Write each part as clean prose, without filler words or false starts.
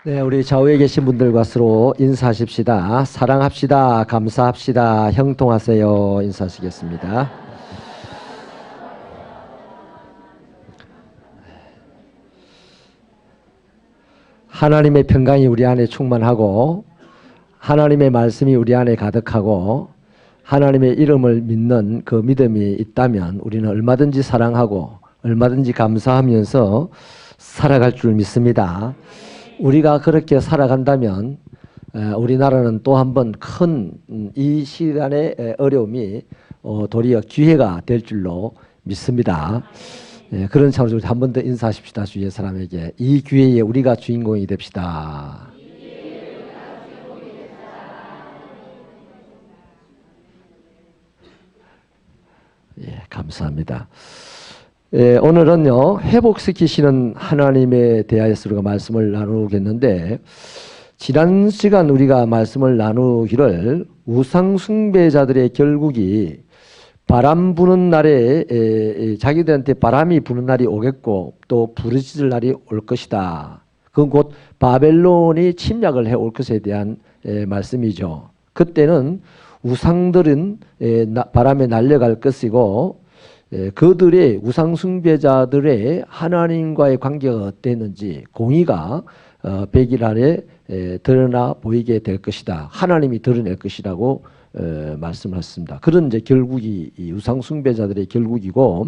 네, 우리 좌우에 계신 분들과 서로 인사하십시다. 사랑합시다. 감사합시다. 형통하세요. 인사하시겠습니다. 하나님의 평강이 우리 안에 충만하고 하나님의 말씀이 우리 안에 가득하고 하나님의 이름을 믿는 그 믿음이 있다면 우리는 얼마든지 사랑하고 얼마든지 감사하면서 살아갈 줄 믿습니다. 우리가 그렇게 살아간다면 우리나라는 또 한 번 큰 이 시간의 어려움이 도리어 기회가 될 줄로 믿습니다. 그런 차원에서 한 번 더 인사하십시다. 주위의 사람에게 이 기회에 우리가 주인공이 됩시다. 예, 감사합니다. 오늘은요, 회복시키시는 하나님에 대하여서 우리가 말씀을 나누겠는데, 지난 시간 우리가 말씀을 나누기를 우상숭배자들의 결국이 바람 부는 날에 자기들한테 바람이 부는 날이 오겠고 또 부르짖을 날이 올 것이다. 그건 곧 바벨론이 침략을 해올 것에 대한 말씀이죠. 그때는 우상들은 바람에 날려갈 것이고 그들의 우상숭배자들의 하나님과의 관계가 어땠는지 공의가 100일 안에 드러나 보이게 될 것이다. 하나님이 드러낼 것이라고 말씀하셨습니다. 그런 이제 결국이 이 우상숭배자들의 결국이고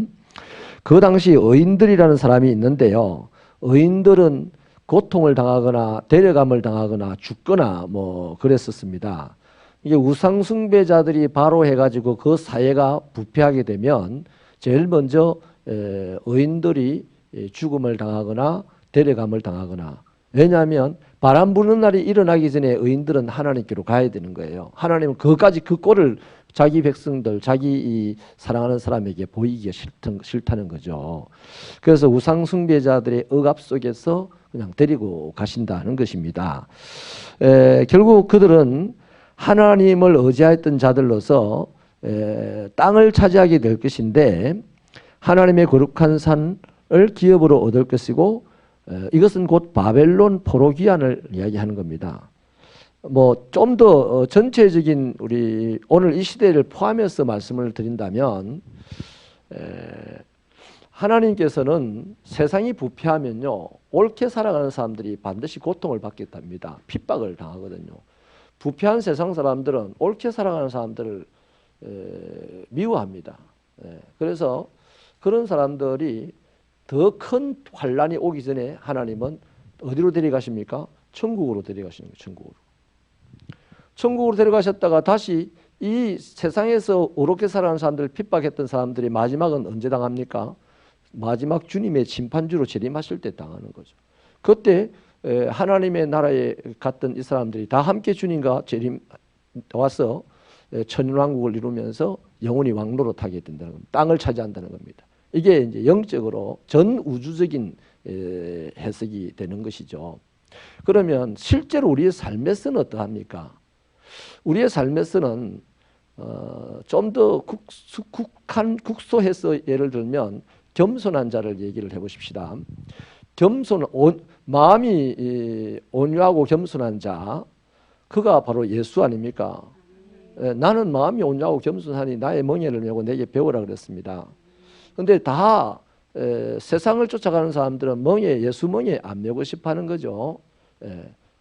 그 당시 의인들이라는 사람이 있는데요. 의인들은 고통을 당하거나 데려감을 당하거나 죽거나 뭐 그랬었습니다. 이게 우상숭배자들이 바로 해가지고 그 사회가 부패하게 되면 제일 먼저 의인들이 죽음을 당하거나 데려감을 당하거나 왜냐하면 바람 부는 날이 일어나기 전에 의인들은 하나님께로 가야 되는 거예요. 하나님은 그것까지 그 꼴을 자기 백성들, 자기 사랑하는 사람에게 보이기가 싫다는 거죠. 그래서 우상숭배자들의 억압 속에서 그냥 데리고 가신다는 것입니다. 결국 그들은 하나님을 의지하였던 자들로서 땅을 차지하게 될 것인데 하나님의 거룩한 산을 기업으로 얻을 것이고 이것은 곧 바벨론 포로기한을 이야기하는 겁니다. 뭐 좀 더 전체적인 우리 오늘 이 시대를 포함해서 말씀을 드린다면 하나님께서는 세상이 부패하면요 옳게 살아가는 사람들이 반드시 고통을 받겠답니다. 핍박을 당하거든요. 부패한 세상 사람들은 옳게 살아가는 사람들을 미워합니다. 그래서 그런 사람들이 더 큰 환란이 오기 전에 하나님은 어디로 데려가십니까? 천국으로 데려가시는 거예요. 천국으로. 천국으로 데려가셨다가 다시 이 세상에서 옳게 살아가는 사람들을 핍박했던 사람들이 마지막은 언제 당합니까? 마지막 주님의 심판주로 재림하실 때 당하는 거죠. 그때 하나님의 나라에 갔던 이 사람들이 다 함께 주님과 재림 와서 천년왕국을 이루면서 영원히 왕노릇하게 된다는 겁니다. 땅을 차지한다는 겁니다. 이게 이제 영적으로 전 우주적인 해석이 되는 것이죠. 그러면 실제로 우리의 삶에서는 어떠합니까? 우리의 삶에서는 좀 더 국소해서 예를 들면 겸손한 자를 얘기를 해보십시다. 마음이 온유하고 겸손한 자, 그가 바로 예수 아닙니까? 나는 마음이 온유하고 겸손하니 나의 멍에를 메고 내게 배우라 그랬습니다. 근데 다 세상을 쫓아가는 사람들은 예수 멍에 안 메고 싶어 하는 거죠.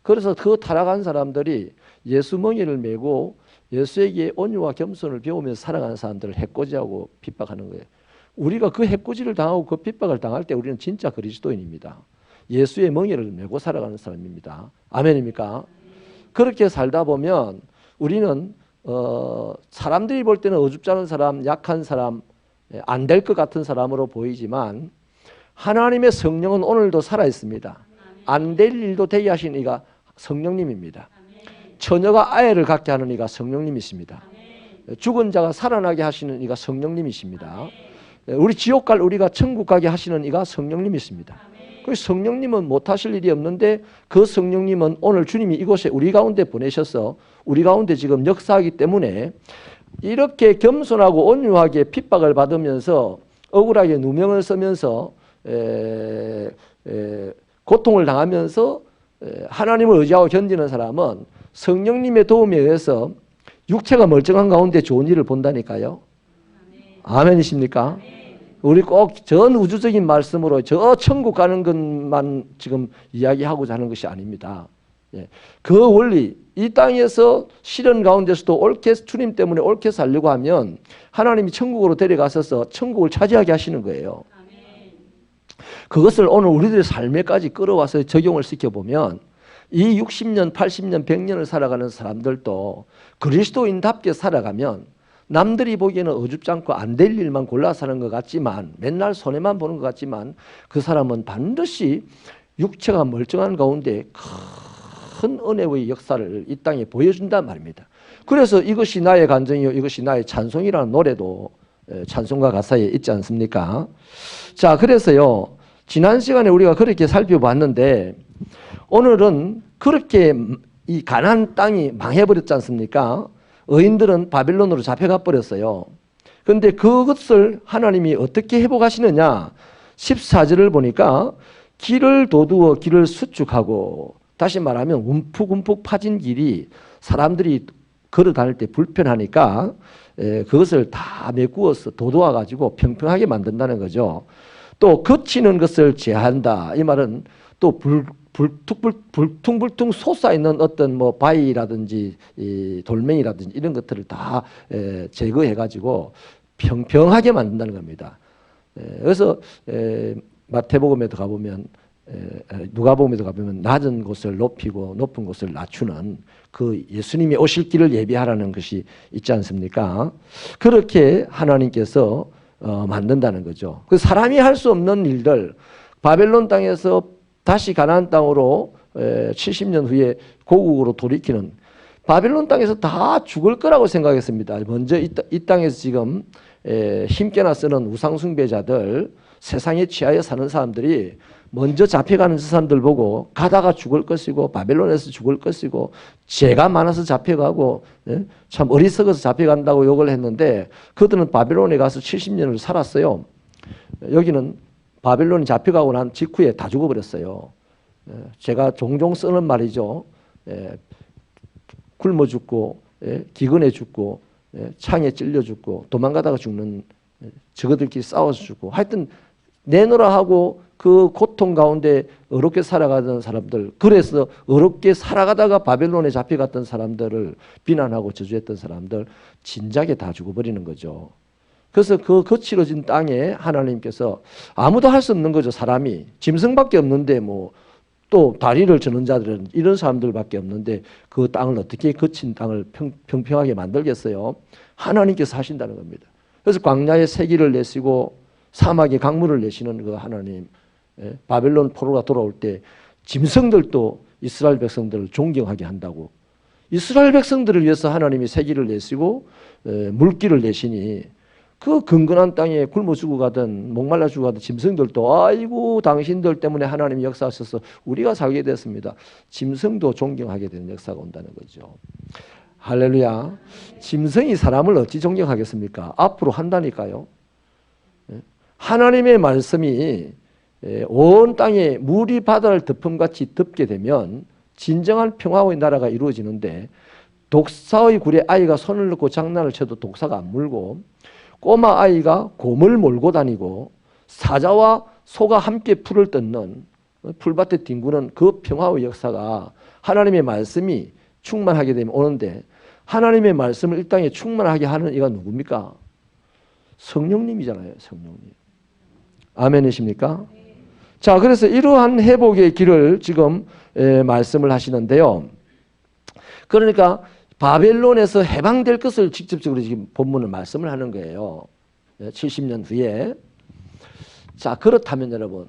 그래서 그 타락한 사람들이 예수 멍에를 메고 예수에게 온유와 겸손을 배우면서 살아가는 사람들을 해코지하고 핍박하는 거예요. 우리가 그 해코지를 당하고 그 핍박을 당할 때 우리는 진짜 그리스도인입니다. 예수의 멍에를 메고 살아가는 사람입니다. 아멘입니까? 그렇게 살다 보면 우리는 사람들이 볼 때는 어줍지 않은 사람, 약한 사람, 안 될 것 같은 사람으로 보이지만 하나님의 성령은 오늘도 살아있습니다. 안 될 일도 되게 하시는 이가 성령님입니다. 처녀가 아이를 갖게 하는 이가 성령님이십니다. 죽은 자가 살아나게 하시는 이가 성령님이십니다. 우리 지옥 갈 우리가 천국 가게 하시는 이가 성령님이십니다. 그 성령님은 못하실 일이 없는데 그 성령님은 오늘 주님이 이곳에 우리 가운데 보내셔서 우리 가운데 지금 역사하기 때문에 이렇게 겸손하고 온유하게 핍박을 받으면서 억울하게 누명을 쓰면서 고통을 당하면서 하나님을 의지하고 견디는 사람은 성령님의 도움에 의해서 육체가 멀쩡한 가운데 좋은 일을 본다니까요. 아멘이십니까? 우리 꼭 전 우주적인 말씀으로 저 천국 가는 것만 지금 이야기하고자 하는 것이 아닙니다. 그 원리, 이 땅에서 시련 가운데서도 옳게 주님 때문에 옳게 살려고 하면 하나님이 천국으로 데려가셔서 천국을 차지하게 하시는 거예요. 그것을 오늘 우리들의 삶에까지 끌어와서 적용을 시켜보면 이 60년, 80년, 100년을 살아가는 사람들도 그리스도인답게 살아가면 남들이 보기에는 어줍지 않고 안 될 일만 골라 사는 것 같지만, 맨날 손해만 보는 것 같지만 그 사람은 반드시 육체가 멀쩡한 가운데 큰 은혜의 역사를 이 땅에 보여준단 말입니다. 그래서 이것이 나의 간증이요 이것이 나의 찬송이라는 노래도 찬송가 가사에 있지 않습니까? 자, 그래서요, 지난 시간에 우리가 그렇게 살펴봤는데 오늘은 그렇게 이 가나안 땅이 망해버렸지 않습니까? 의인들은 바벨론으로 잡혀가 버렸어요. 그런데 그것을 하나님이 어떻게 회복하시느냐? 14절을 보니까 길을 도두어 길을 수축하고, 다시 말하면 움푹움푹 파진 길이 사람들이 걸어 다닐 때 불편하니까 그것을 다 메꾸어서 도도해 가지고 평평하게 만든다는 거죠. 또 거치는 것을 제한다. 이 말은 또 불퉁불퉁 솟아있는 어떤 뭐 바위라든지 이 돌멩이라든지 이런 것들을 다 제거해 가지고 평평하게 만든다는 겁니다. 그래서 마태복음에도 가보면, 누가복음에도 가보면 낮은 곳을 높이고 높은 곳을 낮추는 그 예수님이 오실 길을 예비하라는 것이 있지 않습니까? 그렇게 하나님께서 만든다는 거죠. 그 사람이 할 수 없는 일들, 바벨론 땅에서 다시 가나안 땅으로 70년 후에 고국으로 돌이키는, 바벨론 땅에서 다 죽을 거라고 생각했습니다. 먼저 이 땅에서 지금 힘께나 쓰는 우상숭배자들, 세상에 취하여 사는 사람들이 먼저 잡혀가는 사람들 보고 가다가 죽을 것이고 바벨론에서 죽을 것이고 죄가 많아서 잡혀가고 참 어리석어서 잡혀간다고 욕을 했는데, 그들은 바벨론에 가서 70년을 살았어요. 여기는 바벨론이 잡혀가고 난 직후에 다 죽어버렸어요. 제가 종종 쓰는 말이죠. 굶어 죽고 기근에 죽고 창에 찔려 죽고 도망가다가 죽는, 저거들끼리 싸워서 죽고, 하여튼 내놓으라 하고 그 고통 가운데 어렵게 살아가던 사람들, 그래서 어렵게 살아가다가 바벨론에 잡혀갔던 사람들을 비난하고 저주했던 사람들 진작에 다 죽어버리는 거죠. 그래서 그 거칠어진 땅에 하나님께서 아무도 할 수 없는 거죠. 사람이 짐승밖에 없는데 뭐 또 다리를 저는 자들은 이런 사람들밖에 없는데 그 땅을 어떻게 거친 땅을 평평하게 만들겠어요? 하나님께서 하신다는 겁니다. 그래서 광야에 새길을 내시고 사막에 강물을 내시는 그 하나님, 바벨론 포로가 돌아올 때 짐승들도 이스라엘 백성들을 존경하게 한다고, 이스라엘 백성들을 위해서 하나님이 새길을 내시고 물길을 내시니 그 근근한 땅에 굶어 죽어가던 목말라 죽어가던 짐승들도 아이고 당신들 때문에 하나님이 역사하셔서 우리가 살게 됐습니다. 짐승도 존경하게 되는 역사가 온다는 거죠. 할렐루야. 짐승이 사람을 어찌 존경하겠습니까? 앞으로 한다니까요. 하나님의 말씀이 온 땅에 물이 바다를 덮음같이 덮게 되면 진정한 평화의 나라가 이루어지는데, 독사의 굴에 아이가 손을 넣고 장난을 쳐도 독사가 안 물고, 꼬마 아이가 곰을 몰고 다니고 사자와 소가 함께 풀을 뜯는 풀밭에 뒹구는 그 평화의 역사가 하나님의 말씀이 충만하게 되면 오는데, 하나님의 말씀을 이 땅에 충만하게 하는 이가 누굽니까? 성령님이잖아요. 성령님. 아멘이십니까? 자, 그래서 이러한 회복의 길을 지금 말씀을 하시는데요. 그러니까 바벨론에서 해방될 것을 직접적으로 지금 본문을 말씀을 하는 거예요. 70년 후에. 자, 그렇다면 여러분,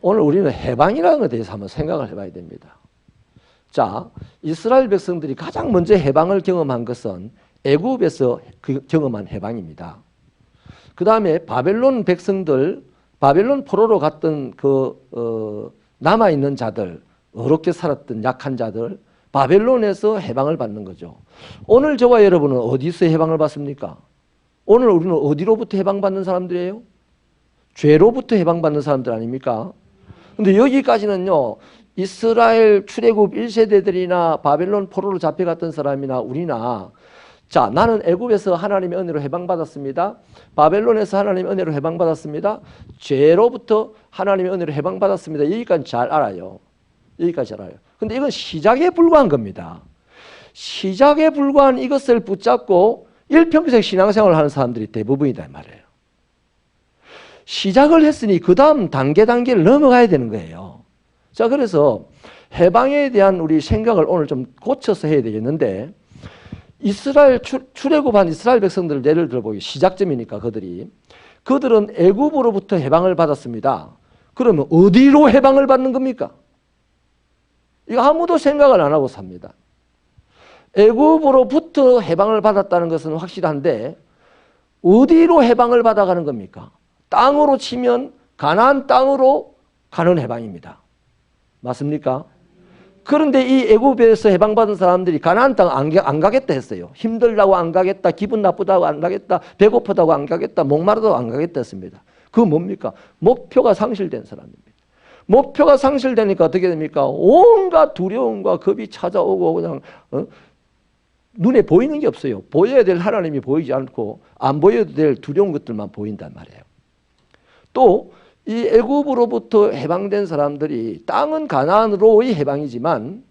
오늘 우리는 해방이라는 것에 대해서 한번 생각을 해봐야 됩니다. 자, 이스라엘 백성들이 가장 먼저 해방을 경험한 것은 애굽에서 경험한 해방입니다. 그 다음에 바벨론 백성들, 바벨론 포로로 갔던 남아있는 자들, 어렵게 살았던 약한 자들, 바벨론에서 해방을 받는 거죠. 오늘 저와 여러분은 어디서 해방을 받습니까? 오늘 우리는 어디로부터 해방받는 사람들이에요? 죄로부터 해방받는 사람들 아닙니까? 근데 여기까지는요, 이스라엘 출애굽 1세대들이나 바벨론 포로로 잡혀갔던 사람이나 우리나 자, 나는 애굽에서 하나님의 은혜로 해방받았습니다. 바벨론에서 하나님의 은혜로 해방받았습니다. 죄로부터 하나님의 은혜로 해방받았습니다. 여기까지 잘 알아요. 여기까지 잘 알아요. 근데 이건 시작에 불과한 겁니다. 시작에 불과한 이것을 붙잡고 일평생 신앙생활을 하는 사람들이 대부분이다 말이에요. 시작을 했으니 그 다음 단계를 넘어가야 되는 거예요. 자, 그래서 해방에 대한 우리 생각을 오늘 좀 고쳐서 해야 되겠는데 이스라엘 출애굽한 이스라엘 백성들을 예를 들어보기 시작점이니까 그들은 애굽으로부터 해방을 받았습니다. 그러면 어디로 해방을 받는 겁니까? 이거 아무도 생각을 안 하고 삽니다. 애굽으로부터 해방을 받았다는 것은 확실한데 어디로 해방을 받아가는 겁니까? 땅으로 치면 가나안 땅으로 가는 해방입니다. 맞습니까? 그런데 이 애굽에서 해방받은 사람들이 가나안 땅 안 가겠다 했어요. 힘들다고 안 가겠다, 기분 나쁘다고 안 가겠다, 배고프다고 안 가겠다, 목마르다고 안 가겠다 했습니다. 그건 뭡니까? 목표가 상실된 사람입니다. 목표가 상실되니까 어떻게 됩니까? 온갖 두려움과 겁이 찾아오고 그냥 눈에 보이는 게 없어요. 보여야 될 하나님이 보이지 않고 안 보여도 될 두려운 것들만 보인단 말이에요. 또 이 애굽으로부터 해방된 사람들이 땅은 가나안으로의 해방이지만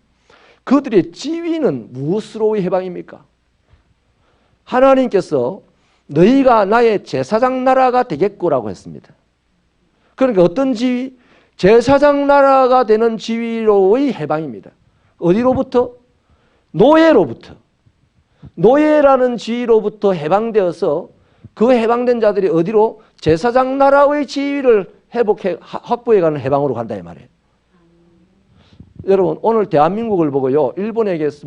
그들의 지위는 무엇으로의 해방입니까? 하나님께서 너희가 나의 제사장 나라가 되겠구라고 했습니다. 그러니까 어떤 지위? 제사장 나라가 되는 지위로의 해방입니다. 어디로부터? 노예로부터. 노예라는 지위로부터 해방되어서 그 해방된 자들이 어디로? 제사장 나라의 지위를 확보해가는 해방으로 간다 이 말이에요. 여러분 오늘 대한민국을 보고요. 일본에게서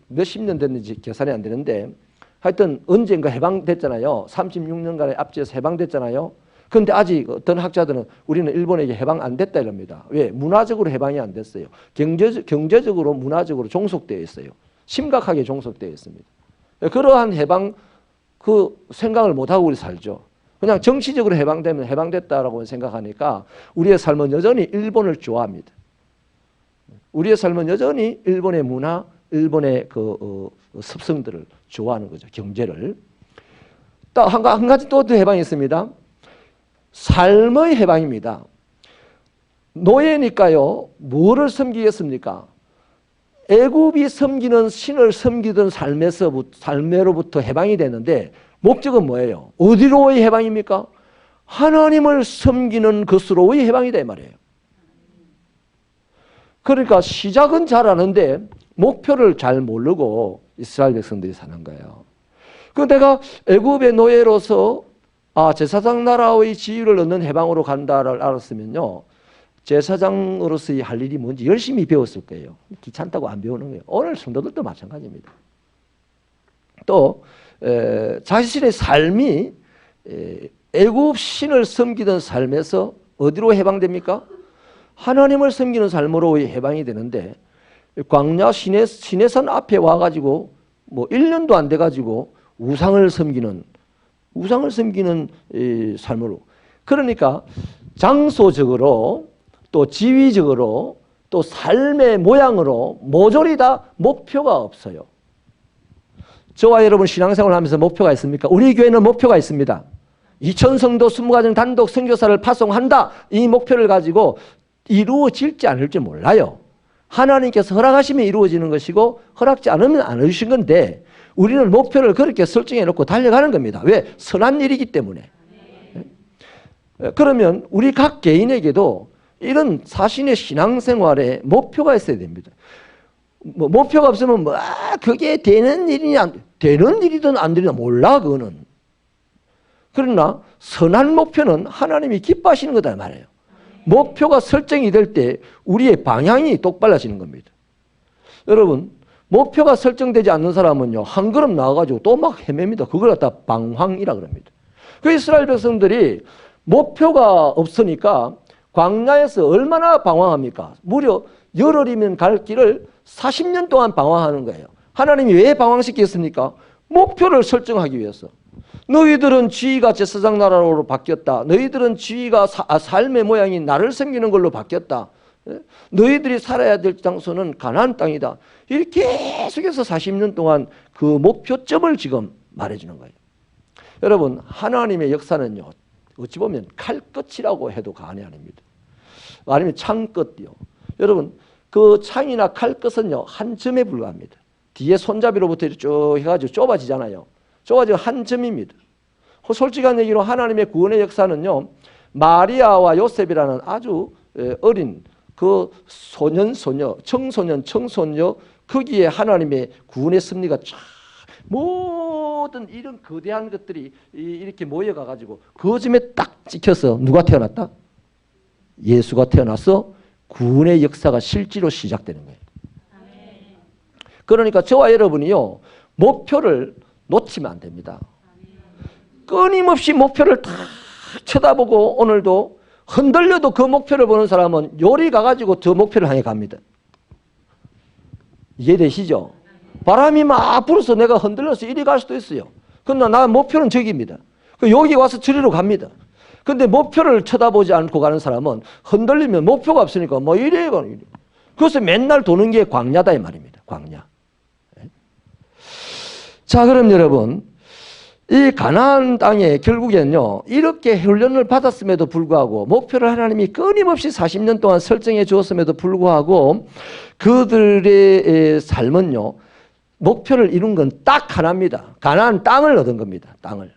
몇십 년 됐는지 계산이 안 되는데 하여튼 언젠가 해방됐잖아요. 36년간의 압제에서 해방됐잖아요. 그런데 아직 어떤 학자들은 우리는 일본에게 해방 안 됐다 이럽니다. 왜? 문화적으로 해방이 안 됐어요. 경제적으로 문화적으로 종속되어 있어요. 심각하게 종속되어 있습니다. 그러한 해방 그 생각을 못하고 우리 살죠. 그냥 정치적으로 해방되면 해방됐다라고 생각하니까 우리의 삶은 여전히 일본을 좋아합니다. 우리의 삶은 여전히 일본의 문화, 일본의 습성들을 좋아하는 거죠. 경제를. 또 한 가지 또 해방이 있습니다. 삶의 해방입니다. 노예니까요. 뭐를 섬기겠습니까? 애굽이 섬기는 신을 섬기던 삶으로부터 해방이 되는데 목적은 뭐예요? 어디로의 해방입니까? 하나님을 섬기는 것으로의 해방이다 이 말이에요. 그러니까 시작은 잘 아는데 목표를 잘 모르고 이스라엘 백성들이 사는 거예요. 그런데 내가 애굽의 노예로서 제사장 나라의 지위를 얻는 해방으로 간다를 알았으면요. 제사장으로서의 할 일이 뭔지 열심히 배웠을 거예요. 귀찮다고 안 배우는 거예요. 오늘 성도들도 마찬가지입니다. 또 자신의 삶이 애굽 신을 섬기던 삶에서 어디로 해방됩니까? 하나님을 섬기는 삶으로 해방이 되는데 광야 시내산 앞에 와가지고 1년도 안 돼가지고 우상을 섬기는 삶으로. 그러니까 장소적으로 또 지위적으로 또 삶의 모양으로 모조리 다 목표가 없어요. 저와 여러분 신앙생활을 하면서 목표가 있습니까? 우리 교회는 목표가 있습니다. 2000성도 20가정 단독 선교사를 파송한다. 이 목표를 가지고 이루어질지 않을지 몰라요. 하나님께서 허락하시면 이루어지는 것이고 허락지 않으면 안 해주신 건데 우리는 목표를 그렇게 설정해 놓고 달려가는 겁니다. 왜? 선한 일이기 때문에. 그러면 우리 각 개인에게도 이런 자신의 신앙생활에 목표가 있어야 됩니다. 목표가 없으면 그게 되는 일이냐, 되는 일이든 안 되든 몰라 그거는. 그러나 선한 목표는 하나님이 기뻐하시는 거다 말이에요. 목표가 설정이 될 때 우리의 방향이 똑바라지는 겁니다. 여러분 목표가 설정되지 않는 사람은요 한 걸음 나와가지고 또 막 헤맵니다. 그걸 갖다 방황이라 그럽니다. 그 이스라엘 백성들이 목표가 없으니까 광야에서 얼마나 방황합니까? 무려 열흘이면 갈 길을 40년 동안 방황하는 거예요. 하나님이 왜 방황시켰습니까? 목표를 설정하기 위해서. 너희들은 지위가 제사장 나라로 바뀌었다. 너희들은 지위가 삶의 모양이 나를 섬기는 걸로 바뀌었다. 너희들이 살아야 될 장소는 가나안 땅이다. 이렇게 계속해서 40년 동안 그 목표점을 지금 말해주는 거예요. 여러분, 하나님의 역사는요, 어찌 보면 칼끝이라고 해도 과언이 아닙니다. 아니면 창끝이요. 여러분, 그 창이나 칼끝은요, 한 점에 불과합니다. 뒤에 손잡이로부터 쭉 해가지고 좁아지잖아요. 좁아지고 한 점입니다. 솔직한 얘기로 하나님의 구원의 역사는요, 마리아와 요셉이라는 아주 어린 그 소녀, 청소년, 거기에 하나님의 구원의 섭리가 쫙 모든 이런 거대한 것들이 이렇게 모여가가지고 그 점에 딱 찍혀서 누가 태어났다? 예수가 태어나서 구원의 역사가 실제로 시작되는 거예요. 그러니까 저와 여러분이요, 목표를 놓치면 안 됩니다. 끊임없이 목표를 다 쳐다보고 오늘도 흔들려도 그 목표를 보는 사람은 요리 가가지고 저 목표를 향해 갑니다. 이해되시죠? 바람이 막 불어서 내가 흔들려서 이리 갈 수도 있어요. 근데 나 목표는 저기입니다. 여기 와서 저리로 갑니다. 근데 목표를 쳐다보지 않고 가는 사람은 흔들리면 목표가 없으니까 뭐 이래 가는 이래. 그래서 맨날 도는 게 광야다 이 말입니다. 광야. 자, 그럼 여러분, 이 가나안 땅에 결국엔요, 이렇게 훈련을 받았음에도 불구하고 목표를 하나님이 끊임없이 40년 동안 설정해 주었음에도 불구하고 그들의 삶은요, 목표를 이룬 건 딱 하나입니다. 가나안 땅을 얻은 겁니다. 땅을.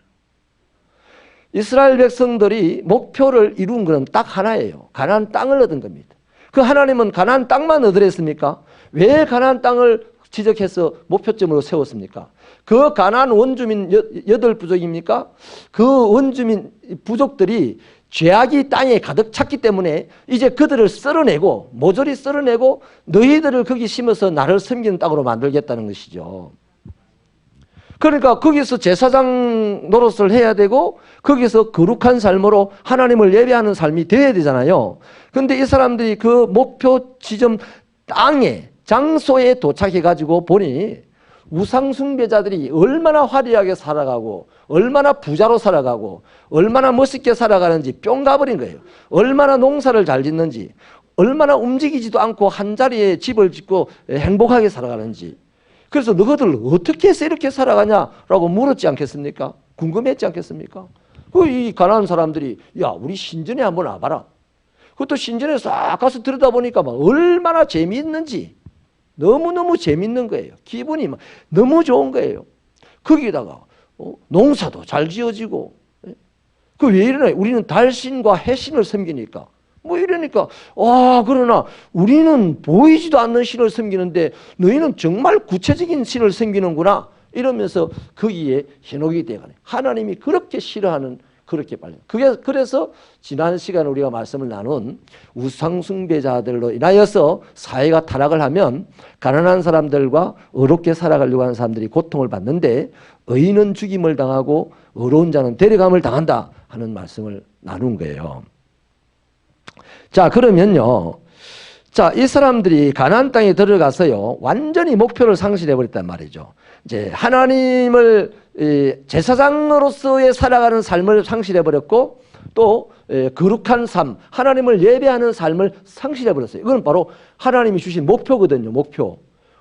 이스라엘 백성들이 목표를 이룬 건 딱 하나예요. 가나안 땅을 얻은 겁니다. 그 하나님은 가나안 땅만 얻으랬습니까? 왜 가나안 땅을 지적해서 목표점으로 세웠습니까? 그 가나안 원주민 8부족입니까? 그 원주민 부족들이 죄악이 땅에 가득 찼기 때문에 이제 그들을 썰어내고 모조리 썰어내고 너희들을 거기 심어서 나를 섬기는 땅으로 만들겠다는 것이죠. 그러니까 거기서 제사장 노릇을 해야 되고 거기서 거룩한 삶으로 하나님을 예배하는 삶이 되어야 되잖아요. 그런데 이 사람들이 그 목표 지점 땅에 장소에 도착해 가지고 보니 우상 숭배자들이 얼마나 화려하게 살아가고 얼마나 부자로 살아가고 얼마나 멋있게 살아가는지 뿅 가버린 거예요. 얼마나 농사를 잘 짓는지 얼마나 움직이지도 않고 한자리에 집을 짓고 행복하게 살아가는지. 그래서 너희들 어떻게 해서 이렇게 살아가냐라고 물었지 않겠습니까? 궁금했지 않겠습니까? 이 가난한 사람들이 야, 우리 신전에 한번 와봐라. 그것도 신전에 싹 가서 들여다보니까 막 얼마나 재미있는지 너무너무 재밌는 거예요. 기분이 막 너무 좋은 거예요. 거기다가 농사도 잘 지어지고. 그 왜 이러나? 우리는 달신과 해신을 섬기니까. 뭐 이러니까 그러나 우리는 보이지도 않는 신을 섬기는데 너희는 정말 구체적인 신을 섬기는구나. 이러면서 거기에 현혹이 되어가네. 하나님이 그렇게 싫어하는 그렇게 빨리. 그래서 지난 시간에 우리가 말씀을 나눈 우상숭배자들로 인하여서 사회가 타락을 하면 가난한 사람들과 어렵게 살아가려고 하는 사람들이 고통을 받는데 의인은 죽임을 당하고 어려운 자는 데려감을 당한다 하는 말씀을 나눈 거예요. 자, 그러면요. 자, 이 사람들이 가나안 땅에 들어가서요, 완전히 목표를 상실해 버렸단 말이죠. 이제 하나님을 제사장으로서의 살아가는 삶을 상실해 버렸고 또 거룩한 삶, 하나님을 예배하는 삶을 상실해 버렸어요. 이건 바로 하나님이 주신 목표거든요.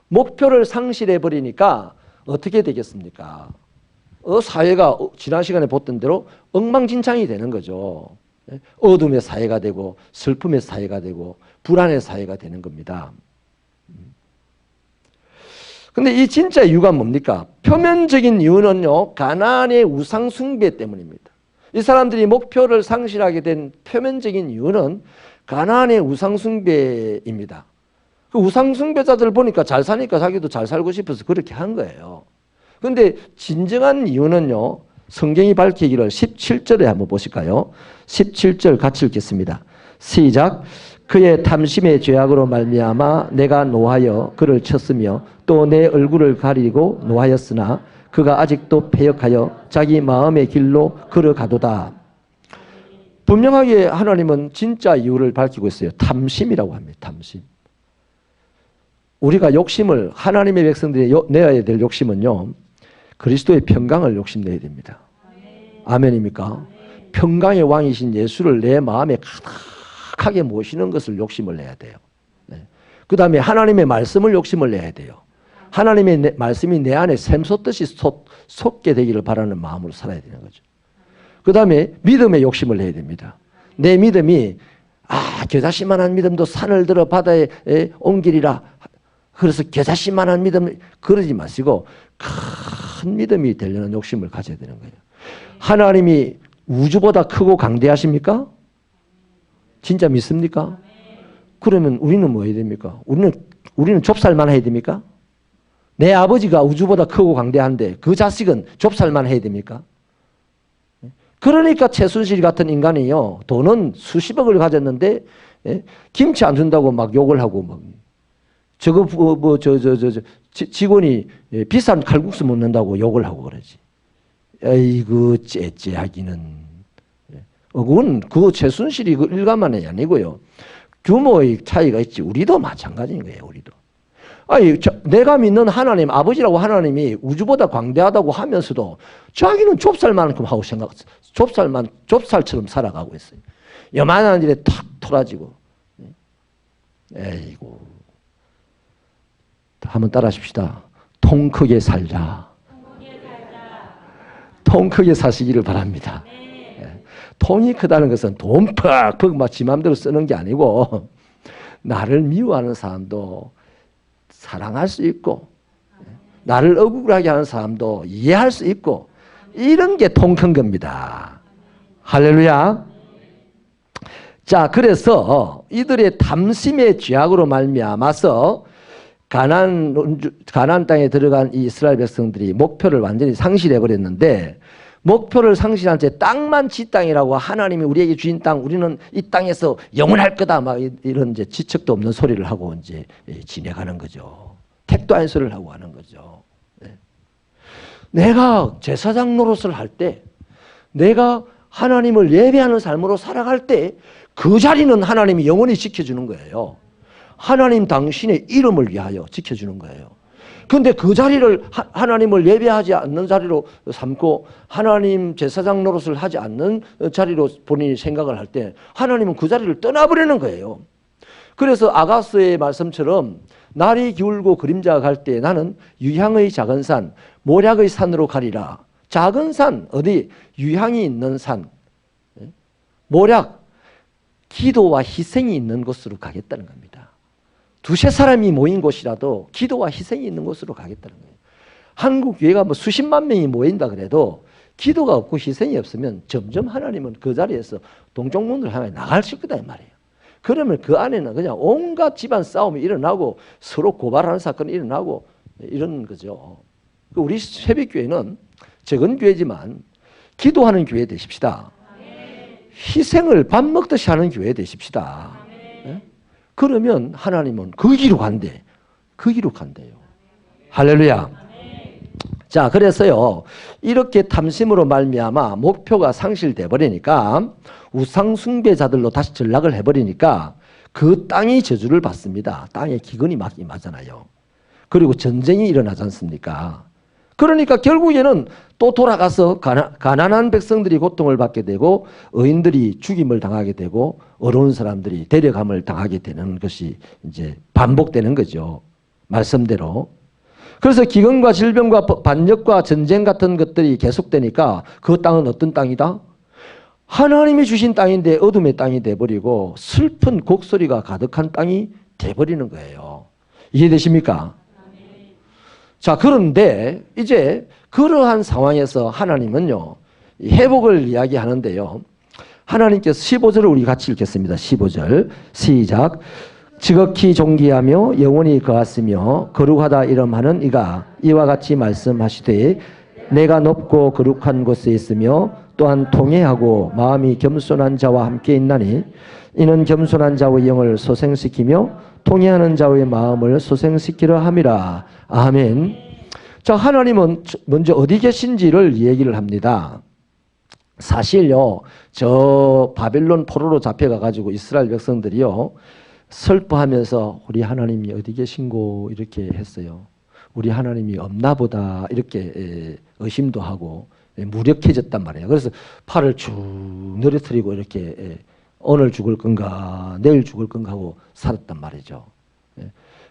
목표를 상실해 버리니까 어떻게 되겠습니까? 사회가 지난 시간에 봤던 대로 엉망진창이 되는 거죠. 어둠의 사회가 되고 슬픔의 사회가 되고 불안의 사회가 되는 겁니다. 근데 이 진짜 이유가 뭡니까? 표면적인 이유는요, 가나안의 우상 숭배 때문입니다. 이 사람들이 목표를 상실하게 된 표면적인 이유는 가나안의 우상 숭배입니다. 그 우상 숭배자들 보니까 잘 사니까 자기도 잘 살고 싶어서 그렇게 한 거예요. 그런데 진정한 이유는요, 성경이 밝히기를 17절에 한번 보실까요? 17절 같이 읽겠습니다. 시작. 그의 탐심의 죄악으로 말미암아 내가 노하여 그를 쳤으며 또 내 얼굴을 가리고 노하였으나 그가 아직도 패역하여 자기 마음의 길로 걸어가도다. 분명하게 하나님은 진짜 이유를 밝히고 있어요. 탐심이라고 합니다. 탐심. 우리가 욕심을, 하나님의 백성들이 내야 될 욕심은요, 그리스도의 평강을 욕심내야 됩니다. 아멘입니까? 평강의 왕이신 예수를 내 마음에 가득하게 모시는 것을 욕심을 내야 돼요. 그 다음에 하나님의 말씀을 욕심을 내야 돼요. 하나님의 말씀이 내 안에 샘솟듯이 솟게 되기를 바라는 마음으로 살아야 되는 거죠. 그 다음에 믿음의 욕심을 내야 됩니다. 내 믿음이 겨자씨만한 믿음도 산을 들어 바다에 옮기리라. 그래서 겨자씨만한 믿음 그러지 마시고 큰 믿음이 되려는 욕심을 가져야 되는 거예요. 하나님이 우주보다 크고 강대하십니까? 진짜 믿습니까? 그러면 우리는 뭐 해야 됩니까? 우리는 좁쌀만 해야 됩니까? 내 아버지가 우주보다 크고 강대한데 그 자식은 좁쌀만 해야 됩니까? 그러니까 최순실 같은 인간이요, 돈은 수십억을 가졌는데 김치 안 준다고 막 욕을 하고 막 직원이 비싼 칼국수 먹는다고 욕을 하고 그러지. 에이그 째째하기는. 그건 그 최순실이 그 일가만이 아니고요. 규모의 차이가 있지. 우리도 마찬가지인 거예요. 우리도. 내가 믿는 하나님, 아버지라고 하나님이 우주보다 광대하다고 하면서도 자기는 좁쌀만큼 하고 좁쌀처럼 살아가고 있어요. 요만한 일에 탁 토라지고. 에이고. 한번 따라 하십시다. 통 크게 살자. 통 크게 사시기를 바랍니다. 통이 크다는 것은 돈 팍팍 막 지 맘대로 쓰는 게 아니고 나를 미워하는 사람도 사랑할 수 있고 나를 억울하게 하는 사람도 이해할 수 있고 이런 게 통 큰 겁니다. 할렐루야. 자, 그래서 이들의 탐심의 죄악으로 말미암아서 가나안 땅에 들어간 이 이스라엘 백성들이 목표를 완전히 상실해 버렸는데, 목표를 상실한 채 땅만 지 땅이라고 하나님이 우리에게 주신 땅, 우리는 이 땅에서 영원할 거다, 막 이런 이제 지척도 없는 소리를 하고 이제 지내가는 거죠. 택도 아닌 소리를 하고 하는 거죠. 내가 제사장 노릇을 할 때, 내가 하나님을 예배하는 삶으로 살아갈 때 그 자리는 하나님이 영원히 지켜주는 거예요. 하나님 당신의 이름을 위하여 지켜주는 거예요. 그런데 그 자리를 하나님을 예배하지 않는 자리로 삼고 하나님 제사장 노릇을 하지 않는 자리로 본인이 생각을 할 때 하나님은 그 자리를 떠나버리는 거예요. 그래서 아가스의 말씀처럼 날이 기울고 그림자가 갈 때 나는 유향의 작은 산, 모략의 산으로 가리라. 작은 산, 어디? 유향이 있는 산. 모략, 기도와 희생이 있는 곳으로 가겠다는 겁니다. 두세 사람이 모인 곳이라도 기도와 희생이 있는 곳으로 가겠다는 거예요. 한국 교회가 뭐 수십만 명이 모인다 그래도 기도가 없고 희생이 없으면 점점 하나님은 그 자리에서 동족문을 향해 나가실 거다 이 말이에요. 그러면 그 안에는 그냥 온갖 집안 싸움이 일어나고 서로 고발하는 사건이 일어나고 이런 거죠. 우리 새벽교회는 적은 교회지만 기도하는 교회 되십시다. 희생을 밥 먹듯이 하는 교회 되십시다. 네? 그러면 하나님은 그 길로 간대. 그 길로 간대요. 할렐루야. 자, 그래서요, 이렇게 탐심으로 말미암아 목표가 상실돼 버리니까 우상 숭배자들로 다시 전락을 해버리니까 그 땅이 저주를 받습니다. 땅에 기근이 막 임하잖아요. 그리고 전쟁이 일어나지 않습니까? 그러니까 결국에는 또 돌아가서 가난한 백성들이 고통을 받게 되고 의인들이 죽임을 당하게 되고 어려운 사람들이 데려감을 당하게 되는 것이 이제 반복되는 거죠. 말씀대로. 그래서 기근과 질병과 반역과 전쟁 같은 것들이 계속되니까 그 땅은 어떤 땅이다? 하나님이 주신 땅인데 어둠의 땅이 돼버리고 슬픈 곡소리가 가득한 땅이 돼버리는 거예요. 이해되십니까? 자, 그런데 이제 그러한 상황에서 하나님은요, 회복을 이야기하는데요. 하나님께서 15절을 우리 같이 읽겠습니다. 15절 시작. 지극히 존귀하며 영원히 거하시며 거룩하다 이름하는 이가 이와 같이 말씀하시되 내가 높고 거룩한 곳에 있으며 또한 통회하고 마음이 겸손한 자와 함께 있나니 이는 겸손한 자의 영을 소생시키며 통회하는 자의 마음을 소생시키려 함이라. 아멘. 자, 하나님은 먼저 어디 계신지를 얘기를 합니다. 사실요, 저 바벨론 포로로 잡혀가가지고 이스라엘 백성들이요, 슬퍼하면서 우리 하나님이 어디 계신고 이렇게 했어요. 우리 하나님이 없나 보다 이렇게 의심도 하고 무력해졌단 말이에요. 그래서 팔을 쭉 늘어뜨리고 이렇게 오늘 죽을 건가 내일 죽을 건가 하고 살았단 말이죠.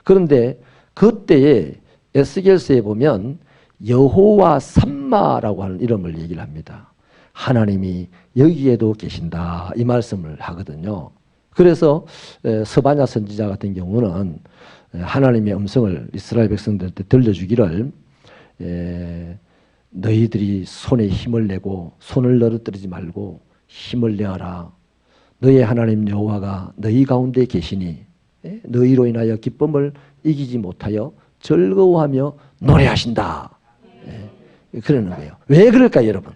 그런데 그때에 에스겔서에 보면 여호와 삼마라고 하는 이름을 얘기를 합니다. 하나님이 여기에도 계신다 이 말씀을 하거든요. 그래서 스바냐 선지자 같은 경우는 하나님의 음성을 이스라엘 백성들한테 들려주기를 너희들이 손에 힘을 내고 손을 너릇뜨리지 말고 힘을 내어라. 너희 하나님 여호와가 너희 가운데 계시니 너희로 인하여 기쁨을 이기지 못하여 즐거워하며 노래하신다. 그러는 거예요. 왜 그럴까요, 여러분?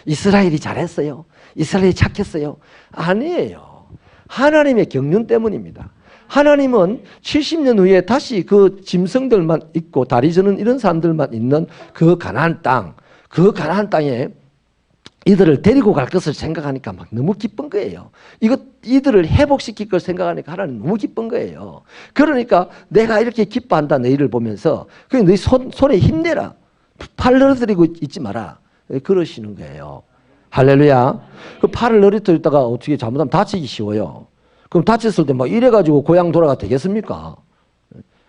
이스라엘이 잘했어요? 이스라엘이 착했어요? 아니에요. 하나님의 경륜 때문입니다. 하나님은 70년 후에 다시 그 짐승들만 있고 다리 저는 이런 사람들만 있는 그 가나안 땅에 이들을 데리고 갈 것을 생각하니까 막 너무 기쁜 거예요. 이들을 회복시킬 걸 생각하니까 하나님 너무 기쁜 거예요. 그러니까 내가 이렇게 기뻐한다 너희를 보면서 그냥 너희 손에 힘내라. 팔 늘어뜨리고 있지 마라. 그러시는 거예요. 할렐루야. 그 팔을 늘어뜨렸다가 어떻게 잘못하면 다치기 쉬워요. 그럼 다쳤을 때 막 이래가지고 고향 돌아가 되겠습니까?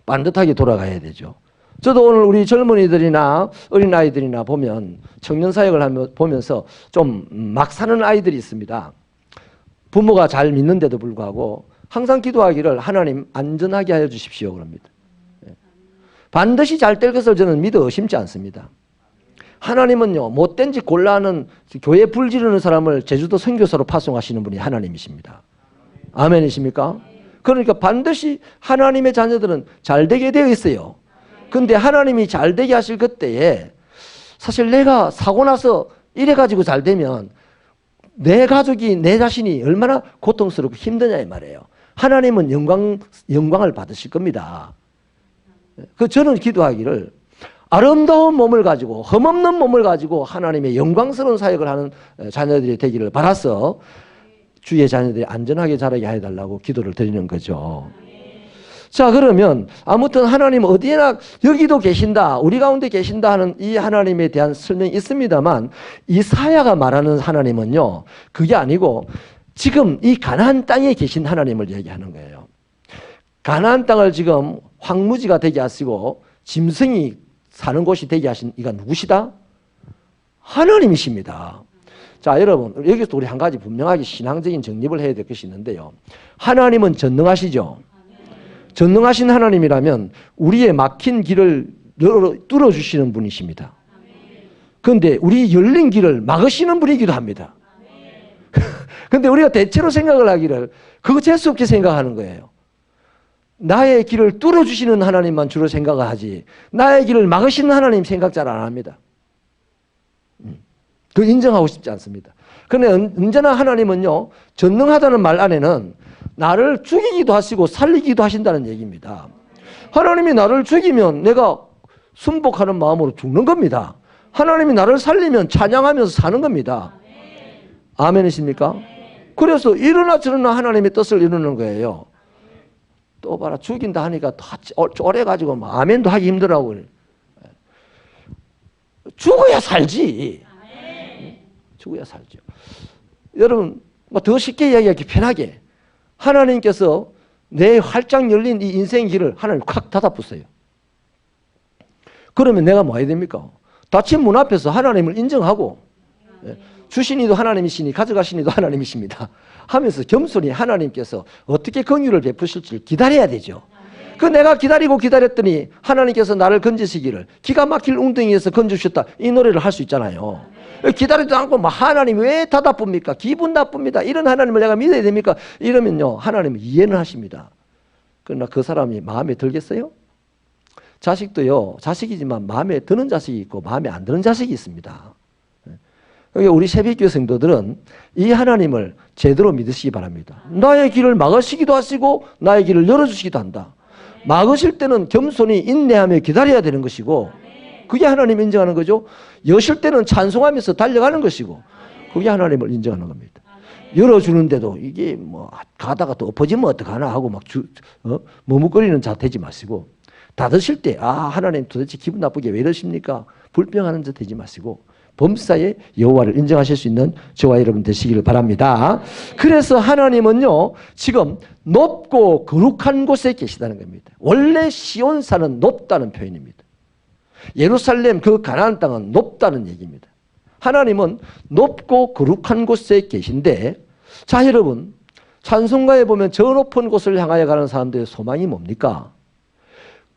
반듯하게 돌아가야 되죠. 저도 오늘 우리 젊은이들이나 어린아이들이나 보면 청년사역을 보면서 좀 막 사는 아이들이 있습니다. 부모가 잘 믿는데도 불구하고 항상 기도하기를 하나님 안전하게 하여 주십시오 그럽니다. 반드시 잘 될 것을 저는 믿어 의심치 않습니다. 하나님은요 못된 짓 골라하는 교회 불지르는 사람을 제주도 선교사로 파송하시는 분이 하나님이십니다. 아멘이십니까? 그러니까 반드시 하나님의 자녀들은 잘 되게 되어 있어요. 근데 하나님이 잘 되게 하실 그때에 사실 내가 사고 나서 이래가지고 잘 되면 내 가족이 내 자신이 얼마나 고통스럽고 힘드냐 이 말이에요. 하나님은 영광을 받으실 겁니다. 저는 기도하기를 아름다운 몸을 가지고 흠없는 몸을 가지고 하나님의 영광스러운 사역을 하는 자녀들이 되기를 바라서 주의 자녀들이 안전하게 자라게 해달라고 기도를 드리는 거죠. 자, 그러면 아무튼 하나님 어디에나 여기도 계신다, 우리 가운데 계신다 하는 이 하나님에 대한 설명이 있습니다만 이사야가 말하는 하나님은요 그게 아니고 지금 이 가나안 땅에 계신 하나님을 얘기하는 거예요. 가나안 땅을 지금 황무지가 되게 하시고 짐승이 사는 곳이 되게 하신 이가 누구시다? 하나님이십니다. 자, 여러분 여기서 우리 한 가지 분명하게 신앙적인 정립을 해야 될 것이 있는데요. 하나님은 전능하시죠. 전능하신 하나님이라면 우리의 막힌 길을 뚫어주시는 분이십니다. 그런데 우리 열린 길을 막으시는 분이기도 합니다. 그런데 우리가 대체로 생각을 하기를 그거 재수없게 생각하는 거예요. 나의 길을 뚫어주시는 하나님만 주로 생각을 하지 나의 길을 막으시는 하나님 생각 잘 안 합니다. 그 인정하고 싶지 않습니다. 그런데 언제나 하나님은요 전능하다는 말 안에는 나를 죽이기도 하시고 살리기도 하신다는 얘기입니다. 하나님이 나를 죽이면 내가 순복하는 마음으로 죽는 겁니다. 하나님이 나를 살리면 찬양하면서 사는 겁니다. 아멘이십니까? 그래서 이러나 저러나 하나님의 뜻을 이루는 거예요. 또 봐라 죽인다 하니까 다 쫄해가지고 아멘도 하기 힘들어하고 죽어야 살지. 죽어야 살죠. 여러분 더 쉽게 이야기하기 편하게 하나님께서 내 활짝 열린 이 인생 길을 하나님 확 닫아부어요. 그러면 내가 뭐 해야 됩니까? 닫힌 문 앞에서 하나님을 인정하고 주신 이도 하나님이시니 가져가신 이도 하나님이십니다 하면서 겸손히 하나님께서 어떻게 긍휼을 베푸실지를 기다려야 되죠. 그 내가 기다리고 기다렸더니 하나님께서 나를 건지시기를 기가 막힐 웅덩이에서 건져주셨다 이 노래를 할 수 있잖아요. 기다리지도 않고 뭐 하나님 왜 답답합니까? 기분 나쁩니다. 이런 하나님을 내가 믿어야 됩니까? 이러면요 하나님은 이해는 하십니다. 그러나 그 사람이 마음에 들겠어요? 자식도요 자식이지만 마음에 드는 자식이 있고 마음에 안 드는 자식이 있습니다. 그러니까 우리 새벽교회 성도들은 이 하나님을 제대로 믿으시기 바랍니다. 나의 길을 막으시기도 하시고 나의 길을 열어주시기도 한다. 막으실 때는 겸손히 인내하며 기다려야 되는 것이고 그게 하나님 인정하는 거죠. 여실 때는 찬송하면서 달려가는 것이고 그게 하나님을 인정하는 겁니다. 열어주는데도 이게 뭐 가다가 또 엎어지면 어떡하나 하고 막 머뭇거리는 자 되지 마시고 닫으실 때 하나님 도대체 기분 나쁘게 왜 이러십니까? 불평하는 자 되지 마시고 범사의 여호와를 인정하실 수 있는 저와 여러분 되시기를 바랍니다. 그래서 하나님은요, 지금 높고 거룩한 곳에 계시다는 겁니다. 원래 시온산은 높다는 표현입니다. 예루살렘 그 가나안 땅은 높다는 얘기입니다. 하나님은 높고 거룩한 곳에 계신데, 자 여러분, 찬송가에 보면 저 높은 곳을 향하여 가는 사람들의 소망이 뭡니까?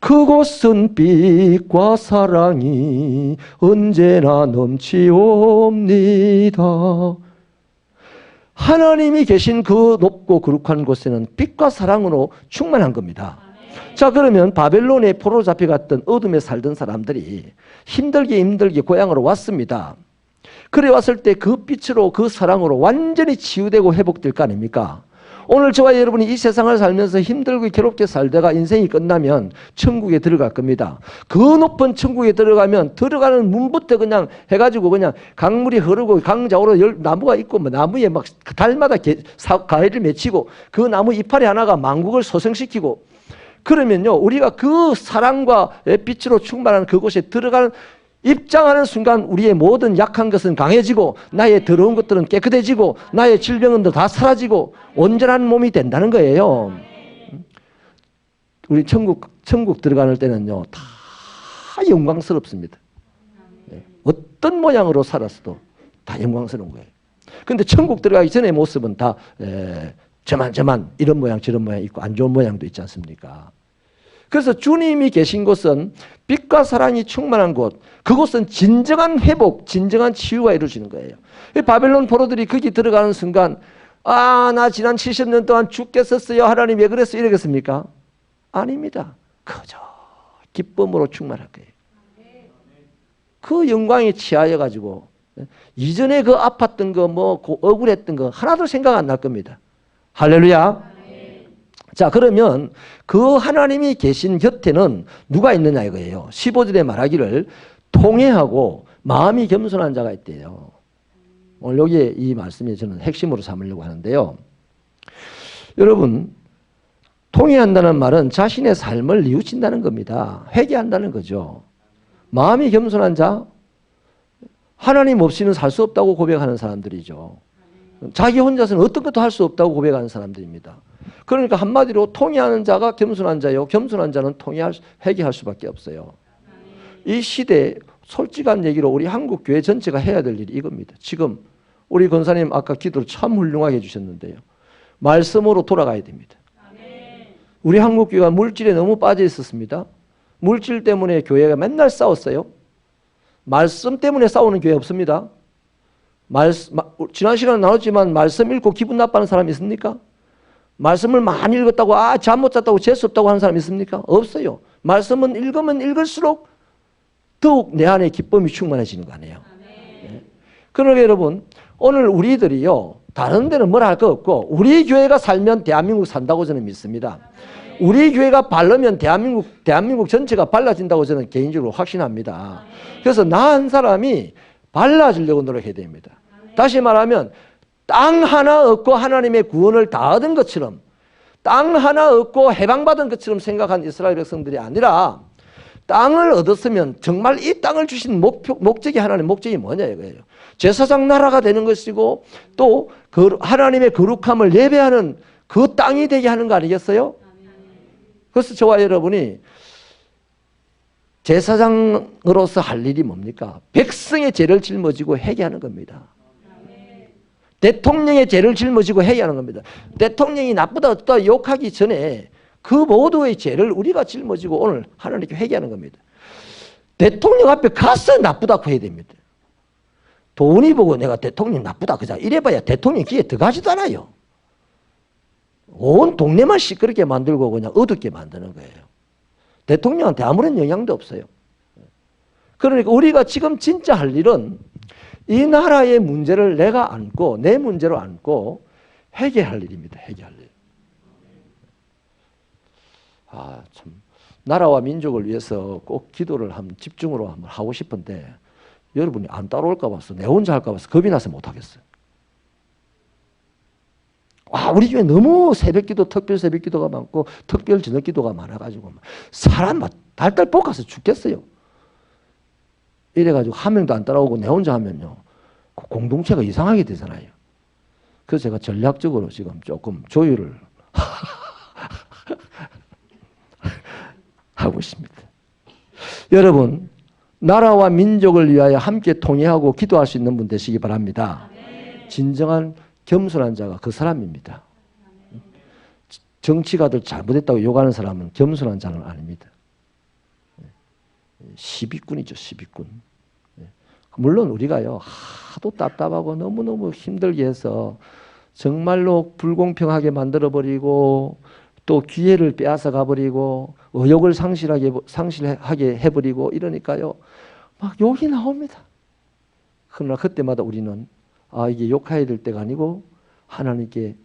그곳은 빛과 사랑이 언제나 넘치옵니다. 하나님이 계신 그 높고 거룩한 곳에는 빛과 사랑으로 충만한 겁니다. 자, 그러면 바벨론에 포로 잡혀갔던 어둠에 살던 사람들이 힘들게 고향으로 왔습니다. 그래 왔을 때 그 빛으로, 그 사랑으로 완전히 치유되고 회복될 거 아닙니까? 오늘 저와 여러분이 이 세상을 살면서 힘들고 괴롭게 살다가 인생이 끝나면 천국에 들어갈 겁니다. 그 높은 천국에 들어가면 들어가는 문부터 그냥 해가지고 그냥 강물이 흐르고 강자오로 나무가 있고 뭐 나무에 막 달마다 가해를 맺히고 그 나무 이파리 하나가 만국을 소생시키고, 그러면요, 우리가 그 사랑과 빛으로 충만한 그곳에 들어가는 입장하는 순간 우리의 모든 약한 것은 강해지고 나의 더러운 것들은 깨끗해지고 나의 질병은 다 사라지고 온전한 몸이 된다는 거예요. 우리 천국 들어가는 때는요, 다 영광스럽습니다. 어떤 모양으로 살았어도 다 영광스러운 거예요. 그런데 천국 들어가기 전의 모습은 다 저만 이런 모양 저런 모양 있고 안 좋은 모양도 있지 않습니까? 그래서 주님이 계신 곳은 빛과 사랑이 충만한 곳, 그곳은 진정한 회복, 진정한 치유가 이루어지는 거예요. 바벨론 포로들이 거기 들어가는 순간, 나 지난 70년 동안 죽겠었어요, 하나님 왜 그랬어요, 이러겠습니까? 아닙니다. 그저 기쁨으로 충만할 거예요. 그 영광에 취하여 가지고 이전에 그 아팠던 거, 억울했던 거 하나도 생각 안 날 겁니다. 할렐루야. 자, 그러면 그 하나님이 계신 곁에는 누가 있느냐 이거예요. 15절에 말하기를 통회하고 마음이 겸손한 자가 있대요. 오늘 여기에 이 말씀이 저는 핵심으로 삼으려고 하는데요. 여러분, 통회한다는 말은 자신의 삶을 뉘우친다는 겁니다. 회개한다는 거죠. 마음이 겸손한 자, 하나님 없이는 살 수 없다고 고백하는 사람들이죠. 자기 혼자서는 어떤 것도 할 수 없다고 고백하는 사람들입니다. 그러니까 한마디로 통회하는 자가 겸손한 자요, 겸손한 자는 회개할 수밖에 없어요. 이 시대에 솔직한 얘기로 우리 한국 교회 전체가 해야 될 일이 이겁니다. 지금 우리 권사님 아까 기도를 참 훌륭하게 해주셨는데요, 말씀으로 돌아가야 됩니다. 우리 한국 교회가 물질에 너무 빠져 있었습니다. 물질 때문에 교회가 맨날 싸웠어요. 말씀 때문에 싸우는 교회 없습니다. 지난 시간에 나눴지만 말씀 읽고 기분 나빠하는 사람이 있습니까? 말씀을 많이 읽었다고 잠 못 잤다고 재수 없다고 하는 사람이 있습니까? 없어요. 말씀은 읽으면 읽을수록 더욱 내 안에 기쁨이 충만해지는 거 아니에요. 네. 그러니까 여러분, 오늘 우리들이요, 다른 데는 뭐라 할 거 없고 우리 교회가 살면 대한민국 산다고 저는 믿습니다. 우리 교회가 바르면 대한민국 전체가 발라진다고 저는 개인적으로 확신합니다. 그래서 나 한 사람이 발라지려고 노력해야 됩니다. 다시 말하면 땅 하나 얻고 하나님의 구원을 다 얻은 것처럼, 땅 하나 얻고 해방받은 것처럼 생각한 이스라엘 백성들이 아니라 땅을 얻었으면 정말 이 땅을 주신 목적이, 하나님의 목적이 뭐냐 이거예요. 제사장 나라가 되는 것이고 또 그 하나님의 거룩함을 예배하는 그 땅이 되게 하는 거 아니겠어요? 그래서 저와 여러분이 제사장으로서 할 일이 뭡니까? 백성의 죄를 짊어지고 회개하는 겁니다. 대통령의 죄를 짊어지고 회개하는 겁니다. 대통령이 나쁘다 어떠다 욕하기 전에 그 모두의 죄를 우리가 짊어지고 오늘 하나님께 회개하는 겁니다. 대통령 앞에 가서 나쁘다고 해야 됩니다. 돈이 보고 내가 대통령 나쁘다 그자 이래봐야 대통령 귀에 들어가지도 않아요. 온 동네만 시끄럽게 만들고 그냥 어둡게 만드는 거예요. 대통령한테 아무런 영향도 없어요. 그러니까 우리가 지금 진짜 할 일은 이 나라의 문제를 내가 안고 내 문제로 안고 회개할 일입니다. 회개할 일. 참 나라와 민족을 위해서 꼭 기도를 한번 집중으로 한번 하고 싶은데 여러분이 안 따라올까 봐서 내 혼자 할까 봐서 겁이 나서 못 하겠어요. 우리 교회 너무 새벽기도, 특별 새벽기도가 많고 특별 저녁기도가 많아가지고 사람 달달 볶아서 죽겠어요. 이래가지고 한 명도 안 따라오고 내 혼자 하면요, 공동체가 이상하게 되잖아요. 그래서 제가 전략적으로 지금 조금 조율을 하고 있습니다. 여러분, 나라와 민족을 위하여 함께 통회하고 기도할 수 있는 분 되시기 바랍니다. 진정한 겸손한 자가 그 사람입니다. 정치가들 잘못했다고 욕하는 사람은 겸손한 자는 아닙니다. 시비꾼이죠, 시비꾼. 물론 우리가요, 하도 답답하고 너무너무 힘들게 해서 정말로 불공평하게 만들어버리고 또 기회를 빼앗아 가버리고 의욕을 상실하게 해버리고 이러니까요, 막 욕이 나옵니다. 그러나 그때마다 우리는 이게 욕해야 될 때가 아니고 하나님께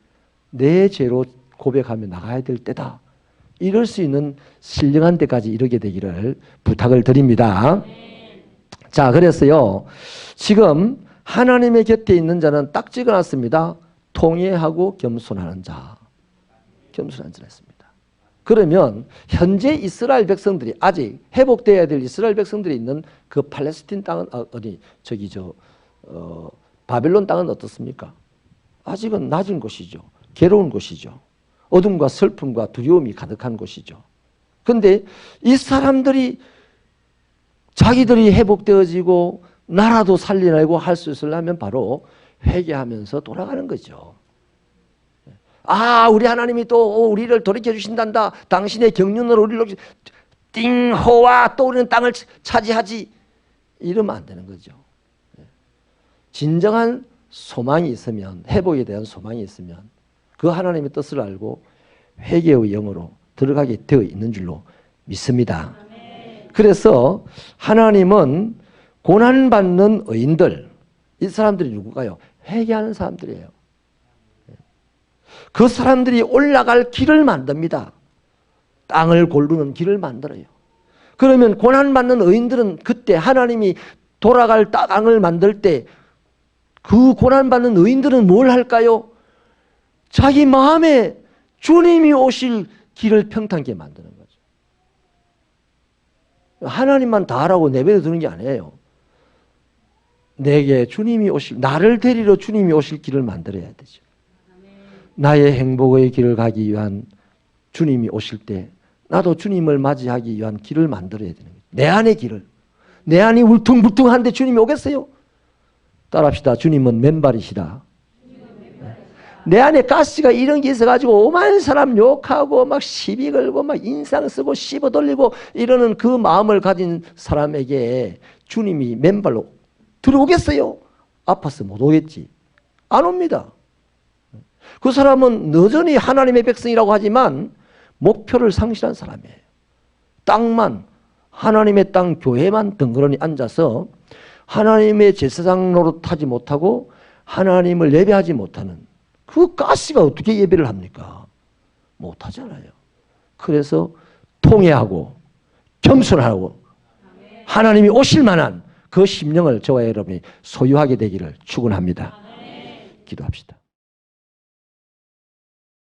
내 죄로 고백하며 나가야 될 때다. 이럴 수 있는 신령한 때까지 이르게 되기를 부탁을 드립니다. 자, 그래서요, 지금 하나님의 곁에 있는 자는 딱 찍어놨습니다. 통회하고 겸손하는 자. 겸손한 자라 했습니다. 그러면 현재 이스라엘 백성들이 아직 회복되어야 될 이스라엘 백성들이 있는 그 팔레스틴 땅은 바벨론 땅은 어떻습니까? 아직은 낮은 곳이죠. 괴로운 곳이죠. 어둠과 슬픔과 두려움이 가득한 곳이죠. 그런데 이 사람들이 자기들이 회복되어지고 나라도 살려내고 할 수 있으려면 바로 회개하면서 돌아가는 거죠. 우리 하나님이 또 우리를 돌이켜 주신단다. 당신의 경륜으로 우리를 띵호와 또 우리는 땅을 차지하지. 이러면 안 되는 거죠. 진정한 소망이 있으면, 회복에 대한 소망이 있으면 그 하나님의 뜻을 알고 회개의 영으로 들어가게 되어 있는 줄로 믿습니다. 그래서 하나님은 고난받는 의인들, 이 사람들이 누구가요? 회개하는 사람들이에요. 그 사람들이 올라갈 길을 만듭니다. 땅을 고르는 길을 만들어요. 그러면 고난받는 의인들은 그때 하나님이 돌아갈 땅을 만들 때 그 고난받는 의인들은 뭘 할까요? 자기 마음에 주님이 오실 길을 평탄하게 만드는 거죠. 하나님만 다 하라고 내버려 두는 게 아니에요. 내게 주님이 나를 데리러 주님이 오실 길을 만들어야 되죠. 나의 행복의 길을 가기 위한 주님이 오실 때 나도 주님을 맞이하기 위한 길을 만들어야 되는 거예요. 내 안의 길을. 내 안이 울퉁불퉁한데 주님이 오겠어요? 따라합시다. 주님은 맨발이시다. 내 안에 가스가 이런 게 있어가지고 오만 사람 욕하고 막 시비 걸고 막 인상 쓰고 씹어 돌리고 이러는 그 마음을 가진 사람에게 주님이 맨발로 들어오겠어요? 아파서 못 오겠지. 안 옵니다. 그 사람은 여전히 하나님의 백성이라고 하지만 목표를 상실한 사람이에요. 땅만, 하나님의 땅 교회만 덩그러니 앉아서 하나님의 제사장 노릇하지 못하고 하나님을 예배하지 못하는 그 가스가 어떻게 예배를 합니까? 못하잖아요. 그래서 통회하고 겸손하고 하나님이 오실 만한 그 심령을 저와 여러분이 소유하게 되기를 축원합니다. 기도합시다.